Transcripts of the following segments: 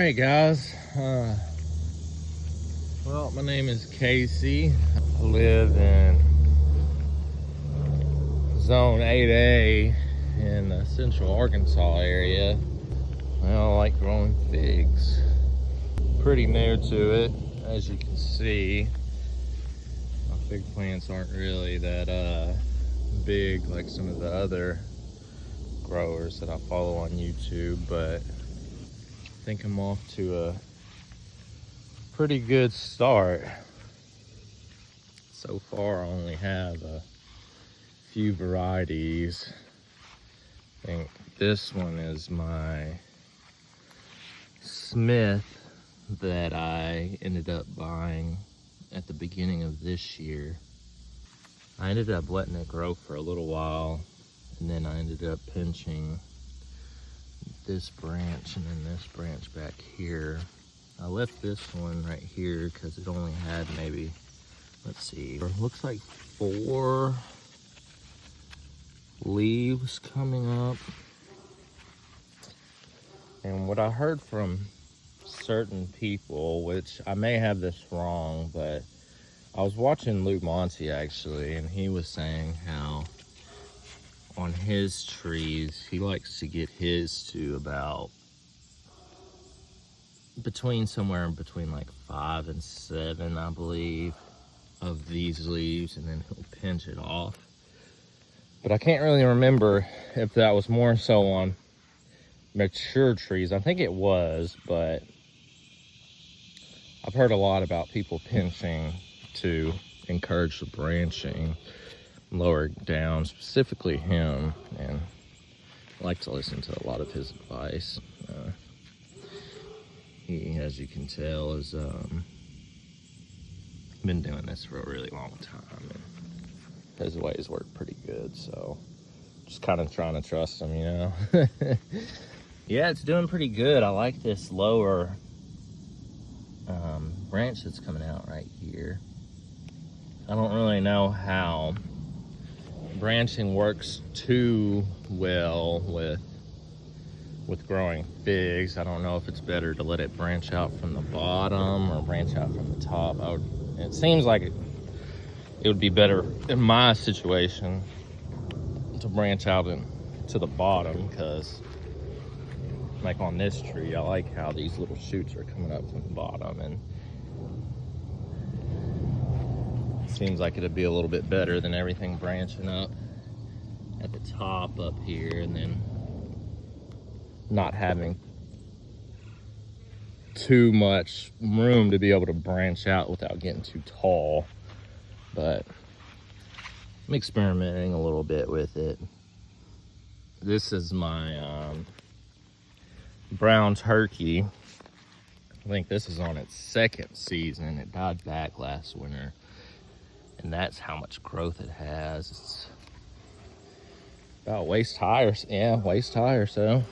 Alright guys, well, my name is Casey. I live in Zone 8A in the Central Arkansas area. I like growing figs. Pretty new to it, as you can see. My fig plants aren't really that big like some of the other growers that I follow on YouTube, but I think I'm off to a pretty good start. So far I only have a few varieties. I think this one is my Smith that I ended up buying at the beginning of this year. I ended up letting it grow for a little while, and then I ended up pinching this branch and then this branch back here. I left this one right here because it only had maybe, let's see, it looks like 4 leaves coming up. And what I heard from certain people, which I may have this wrong, but I was watching Lou Monty actually, and he was saying how on his trees, he likes to get his to about somewhere between like 5 and 7, I believe, of these leaves, and then he'll pinch it off. But I can't really remember if that was more so on mature trees. I think it was, but I've heard a lot about people pinching to encourage the branching lower down, specifically him, and I like to listen to a lot of his advice. He, as you can tell, has been doing this for a really long time, and his ways work pretty good, so just kind of trying to trust him, you know. Yeah, it's doing pretty good. I like this lower branch that's coming out right here. I don't really know how branching works too well with growing figs. I don't know if it's better to let it branch out from the bottom or branch out from the top. It seems like it would be better in my situation to branch out to the bottom, because like on this tree, I like how these little shoots are coming up from the bottom, and it seems like it'd be a little bit better than everything branching up at the top up here and then not having too much room to be able to branch out without getting too tall. But I'm experimenting a little bit with it. This is my brown turkey. I think this is on its 2nd season. It died back last winter, and that's how much growth it has. It's about waist high or so.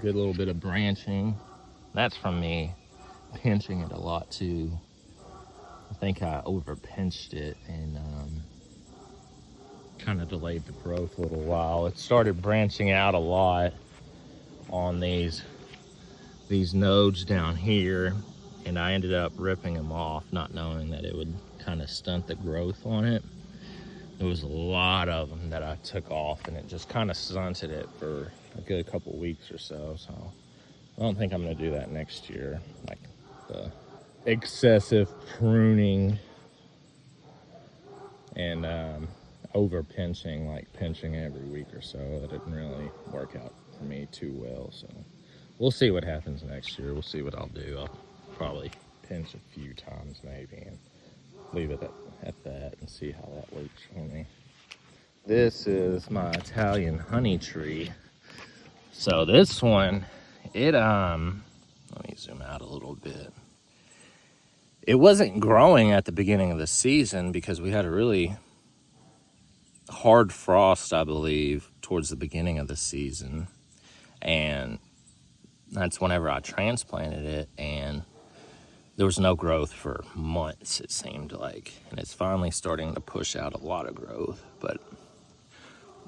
Good little bit of branching. That's from me pinching it a lot too. I think I over pinched it and kind of delayed the growth a little while. It started branching out a lot on these nodes down here, and I ended up ripping them off, not knowing that it would kind of stunt the growth on it. There was a lot of them that I took off, and it just kind of stunted it for a good couple weeks or so. So I don't think I'm going to do that next year, like the excessive pruning and over pinching, like pinching every week or so. That didn't really work out for me too well. So we'll see what happens next year. We'll see what I'll do. I'll probably pinch a few times maybe and leave it at that and see how that works for me. This is my Italian honey tree. So this one, let me zoom out a little bit. It wasn't growing at the beginning of the season because we had a really hard frost, I believe, towards the beginning of the season. And that's whenever I transplanted it, and there was no growth for months, it seemed like. And it's finally starting to push out a lot of growth. But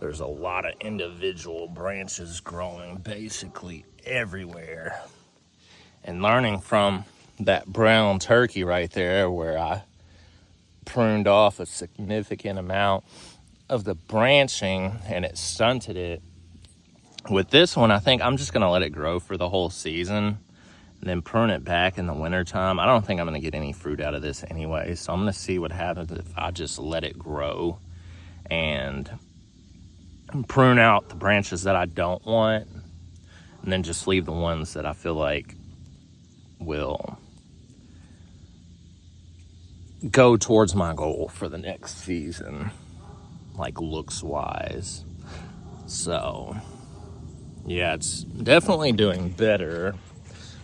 there's a lot of individual branches growing basically everywhere. And learning from that brown turkey right there, where I pruned off a significant amount of the branching and it stunted it. With this one, I think I'm just gonna let it grow for the whole season and then prune it back in the wintertime. I don't think I'm gonna get any fruit out of this anyway, so I'm gonna see what happens if I just let it grow and prune out the branches that I don't want, and then just leave the ones that I feel like will go towards my goal for the next season, like looks wise. So yeah, it's definitely doing better.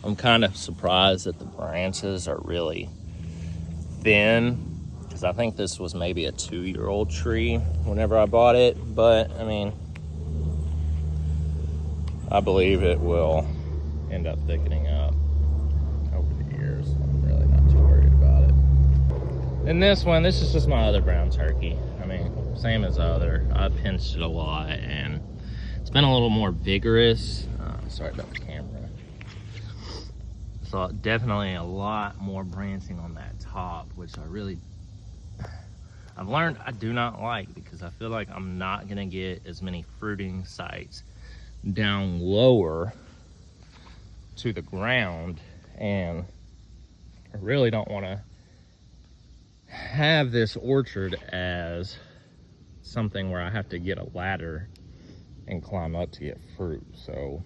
I'm kind of surprised that the branches are really thin, because I think this was maybe a 2-year-old tree whenever I bought it, but I mean, I believe it will end up thickening up over the years. I'm really not too worried about it. And this one, this is just my other brown turkey. I mean, same as the other. I pinched it a lot and it's been a little more vigorous. Sorry about the camera. So definitely a lot more branching on that top, which I've learned I do not like, because I feel like I'm not gonna get as many fruiting sites down lower to the ground, and I really don't want to have this orchard as something where I have to get a ladder and climb up to get fruit. So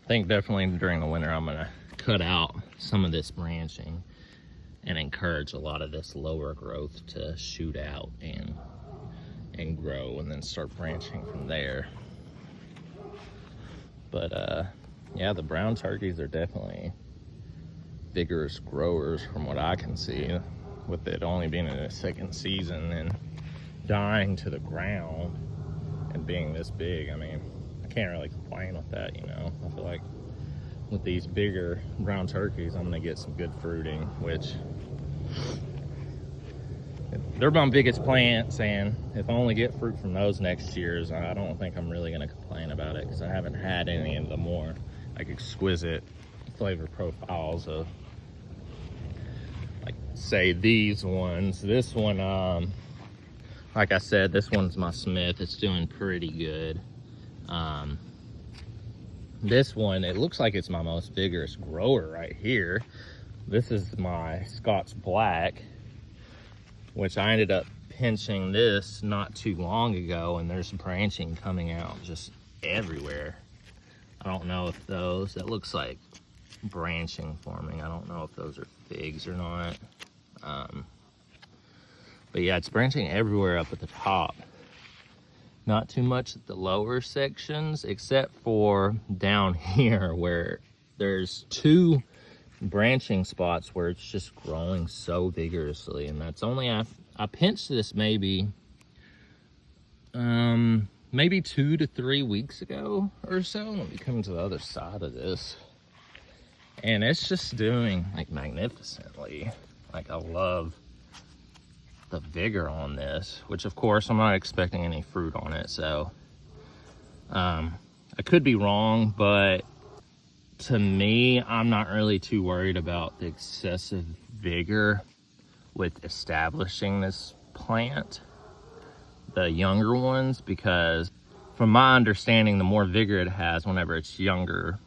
I think definitely during the winter I'm gonna cut out some of this branching and encourage a lot of this lower growth to shoot out and grow, and then start branching from there. But yeah, the brown turkeys are definitely vigorous growers from what I can see, with it only being in its second season and dying to the ground and being this big. I mean, I can't really complain with that, you know. I feel like with these bigger brown turkeys, I'm gonna get some good fruiting, which they're my biggest plants, and if I only get fruit from those next years, I don't think I'm really gonna complain about it, because I haven't had any of the more like exquisite flavor profiles of, like, say these ones. This one, like I said, this one's my Smith. It's doing pretty good. This one, it looks like it's my most vigorous grower right here. This is my Scots Black, which I ended up pinching this not too long ago, and there's branching coming out just everywhere. I don't know if those, that looks like branching forming. I don't know if those are figs or not. But yeah, it's branching everywhere up at the top. Not too much at the lower sections, except for down here where there's 2 branching spots where it's just growing so vigorously. And that's only, I pinched this maybe 2 to 3 weeks ago or so. Let me come to the other side of this. And it's just doing like magnificently. Like, I love the vigor on this, which of course I'm not expecting any fruit on it. So I could be wrong, but to me, I'm not really too worried about the excessive vigor with establishing this plant, the younger ones, because from my understanding, the more vigor it has whenever it's younger,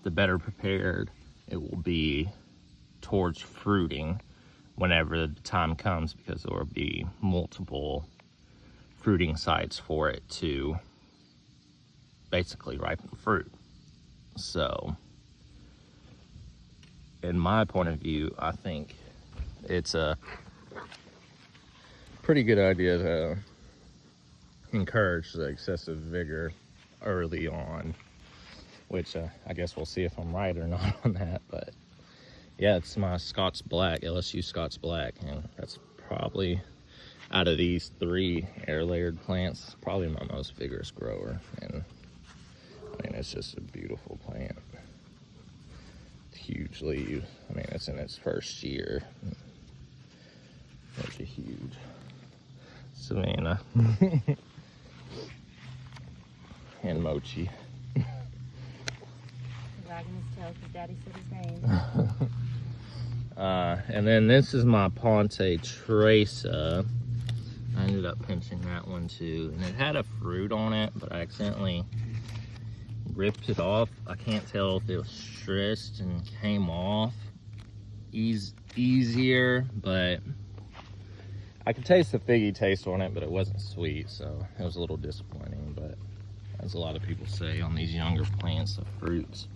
the better prepared it will be towards fruiting whenever the time comes, because there will be multiple fruiting sites for it to basically ripen fruit. So in my point of view, I think it's a pretty good idea to encourage the excessive vigor early on, which I guess we'll see if I'm right or not on that. But yeah, it's my Scots Black, LSU Scots Black, and that's probably, out of these 3 air layered plants, probably my most vigorous grower. And I mean, it's just a beautiful plant. Huge leaves. I mean, it's in its first year. Such a huge Savannah. and Mochi. Wagging his tail because Daddy said his name. And then this is my Ponte Tresa. I ended up pinching that one too, and it had a fruit on it, but I accidentally ripped it off. I can't tell if it was stressed and came off easier, but I could taste the figgy taste on it, but it wasn't sweet, so it was a little disappointing. But as a lot of people say, on these younger plants, the fruits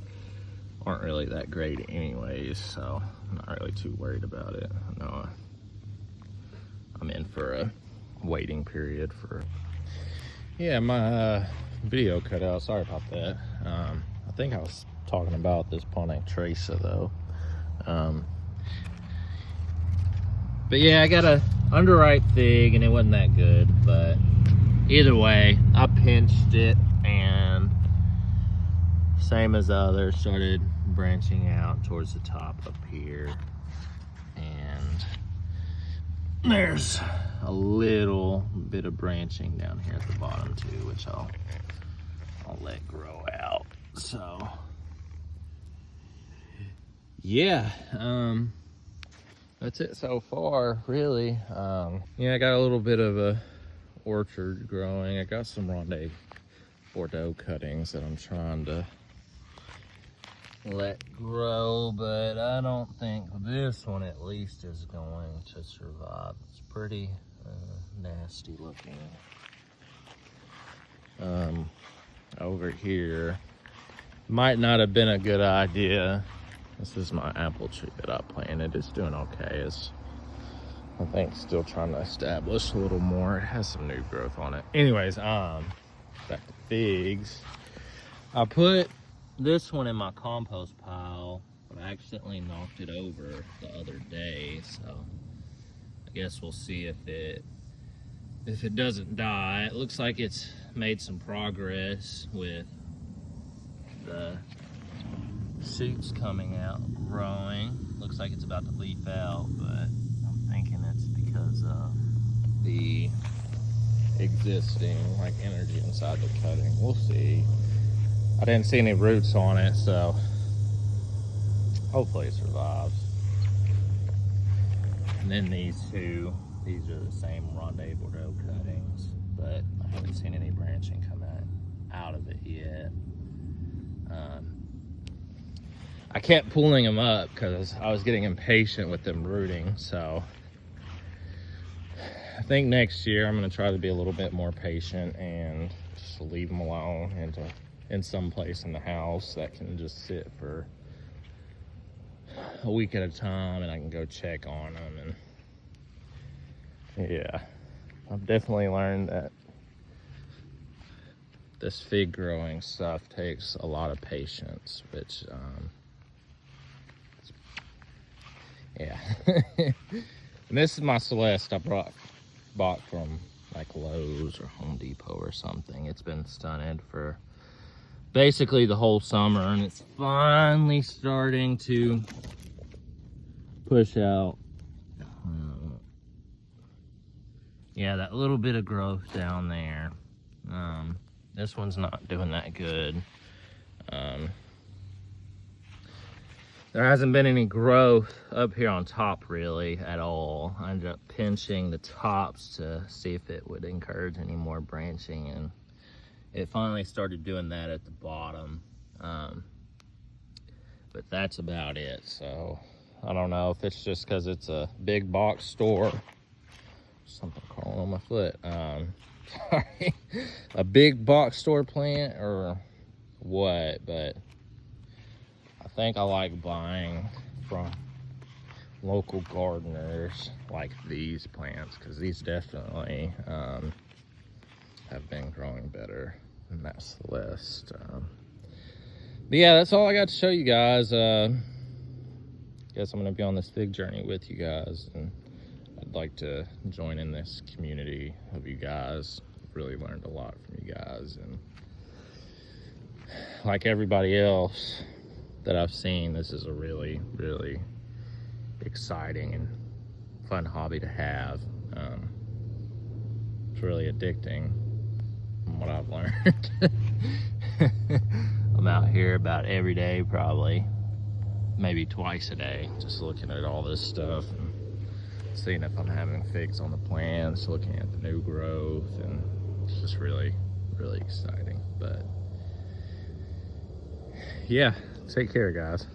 aren't really that great anyways, so I'm not really too worried about it. No, I'm in for a waiting period for, yeah, my video cut out, sorry about that. I think I was talking about this Ponte Tresa though. But yeah, I got a underripe fig and it wasn't that good, but either way, I pinched it and same as the others, started branching out towards the top up here. And there's a little bit of branching down here at the bottom too, which I'll let grow out. So yeah, that's it so far, really. Yeah, I got a little bit of a orchard growing. I got some Ronde Bordeaux cuttings that I'm trying to let grow, but I don't think this one at least is going to survive. It's pretty nasty looking. Over here, might not have been a good idea. This is my apple tree that I planted. It's doing okay. It's, I think, still trying to establish a little more. It has some new growth on it. Anyways, back to figs. I put this one in my compost pile, but I accidentally knocked it over the other day, so I guess we'll see if it doesn't die. It looks like it's made some progress with the shoots coming out, growing. Looks like it's about to leaf out, but I'm thinking it's because of the existing like energy inside the cutting. We'll see. I didn't see any roots on it, so hopefully it survives. And then these two, these are the same Ronde Bordeaux cuttings, but I haven't seen any branching come out of it yet. I kept pulling them up because I was getting impatient with them rooting, so I think next year I'm going to try to be a little bit more patient and just leave them alone in some place in the house that can just sit for a week at a time, and I can go check on them. And yeah, I've definitely learned that this fig growing stuff takes a lot of patience, which yeah. And this is my Celeste I bought from like Lowe's or Home Depot or something. It's been stunted for basically the whole summer, and it's finally starting to push out. Yeah, that little bit of growth down there. This one's not doing that good. There hasn't been any growth up here on top really at all. I ended up pinching the tops to see if it would encourage any more branching, and it finally started doing that at the bottom. But that's about it. So I don't know if it's just because it's a big box store. Something crawling on my foot. Sorry. A big box store plant or what, but I think I like buying from local gardeners like these plants, because these definitely have been growing better than that Celeste. But yeah, that's all I got to show you guys. Guess I'm gonna be on this fig journey with you guys, and I'd like to join in this community of you guys. I've really learned a lot from you guys, and like everybody else that I've seen, this is a really, really exciting and fun hobby to have. It's really addicting from what I've learned. I'm out here about every day, probably, maybe twice a day, just looking at all this stuff and seeing if I'm having figs on the plants, looking at the new growth, and it's just really, really exciting. But yeah, take care, guys.